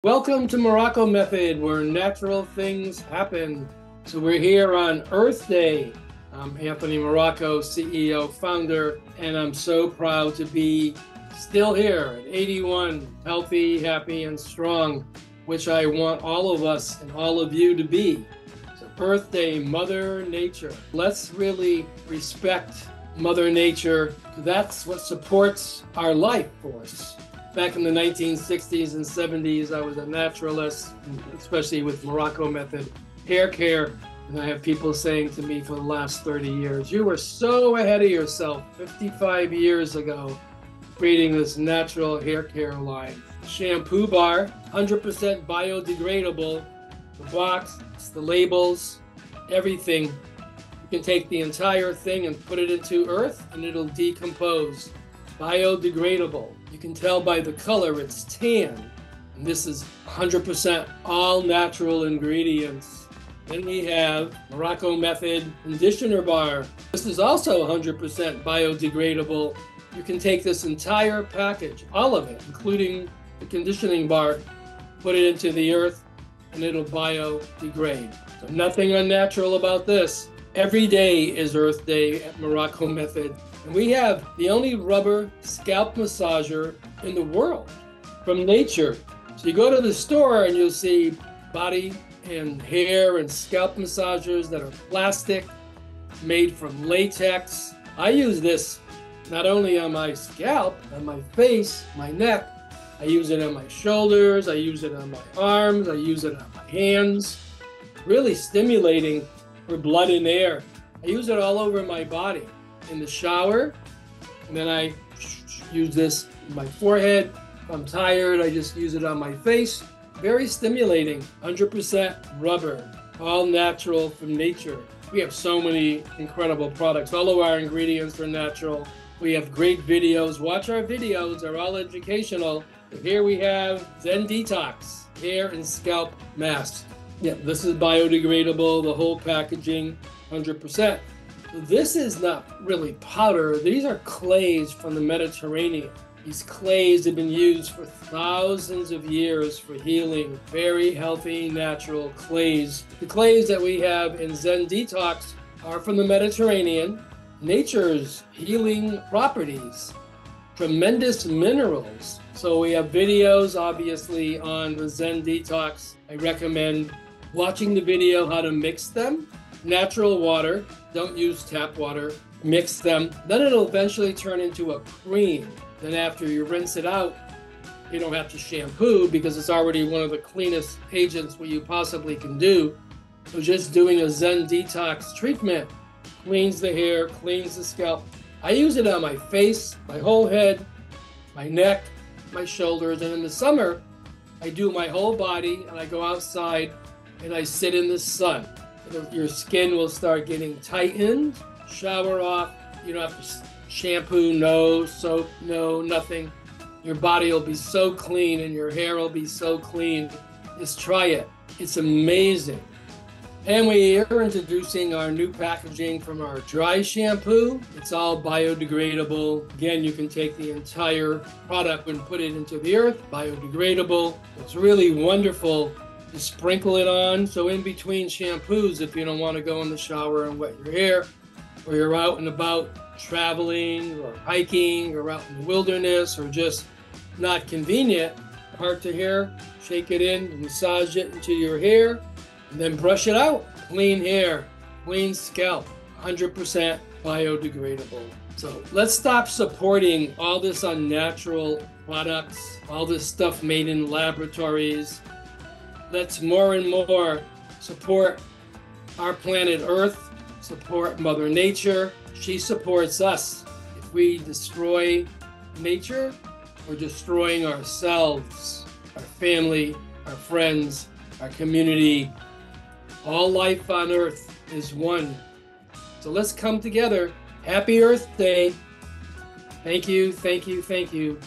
Welcome to Morocco Method, where natural things happen. So we're here on Earth Day. I'm Anthony Morocco, CEO, founder, and I'm so proud to be still here at 81, healthy, happy, and strong, which I want all of us and all of you to be. So Earth Day, Mother Nature. Let's really respect Mother Nature. That's what supports our life force. Back in the 1960s and 70s, I was a naturalist, especially with Morocco Method hair care. And I have people saying to me for the last 30 years, you were so ahead of yourself 55 years ago, creating this natural hair care line. Shampoo bar, 100% biodegradable. The box, the labels, everything. You can take the entire thing and put it into earth and it'll decompose. Biodegradable. You can tell by the color it's tan. And this is 100% all natural ingredients. Then we have Morocco Method conditioner bar. This is also 100% biodegradable. You can take this entire package, all of it, including the conditioning bar, put it into the earth, and it'll biodegrade. So nothing unnatural about this. Every day is Earth Day at Morocco Method. And we have the only rubber scalp massager in the world from nature. So you go to the store and you'll see body and hair and scalp massagers that are plastic, made from latex. I use this not only on my scalp, on my face, my neck. I use it on my shoulders, I use it on my arms, I use it on my hands. Really stimulating for blood and air. I use it all over my body. In the shower, and then I use this on my forehead. If I'm tired, I just use it on my face. Very stimulating, 100% rubber, all natural from nature. We have so many incredible products. All of our ingredients are natural. We have great videos. Watch our videos, they're all educational. So here we have Zen Detox, hair and scalp mask. Yeah, this is biodegradable, the whole packaging, 100%. This is not really powder. These are clays from the Mediterranean. These clays have been used for thousands of years for healing. Very healthy, natural clays. The clays that we have in Zen Detox are from the Mediterranean. Nature's healing properties. Tremendous minerals. So we have videos, obviously, on the Zen Detox. I recommend watching the video how to mix them. Natural water, don't use tap water, mix them. Then it'll eventually turn into a cream. Then after you rinse it out, you don't have to shampoo because it's already one of the cleanest agents what you possibly can do. So just doing a Zen Detox treatment cleans the hair, cleans the scalp. I use it on my face, my whole head, my neck, my shoulders, and in the summer, I do my whole body and I go outside and I sit in the sun. Your skin will start getting tightened, shower off, you don't have to shampoo, no soap, no nothing. Your body will be so clean and your hair will be so clean. Just try it, it's amazing. And we are introducing our new packaging from our dry shampoo. It's all biodegradable. Again, you can take the entire product and put it into the earth, biodegradable. It's really wonderful. You sprinkle it on, so in between shampoos, if you don't want to go in the shower and wet your hair, or you're out and about traveling or hiking or out in the wilderness or just not convenient, part to hair, shake it in, massage it into your hair, and then brush it out. Clean hair, clean scalp, 100% biodegradable. So let's stop supporting all this unnatural products, all this stuff made in laboratories. Let's more and more support our planet Earth, support Mother Nature. She supports us. If we destroy nature, we're destroying ourselves, our family, our friends, our community. All life on Earth is one. So let's come together. Happy Earth Day. Thank you, thank you, thank you.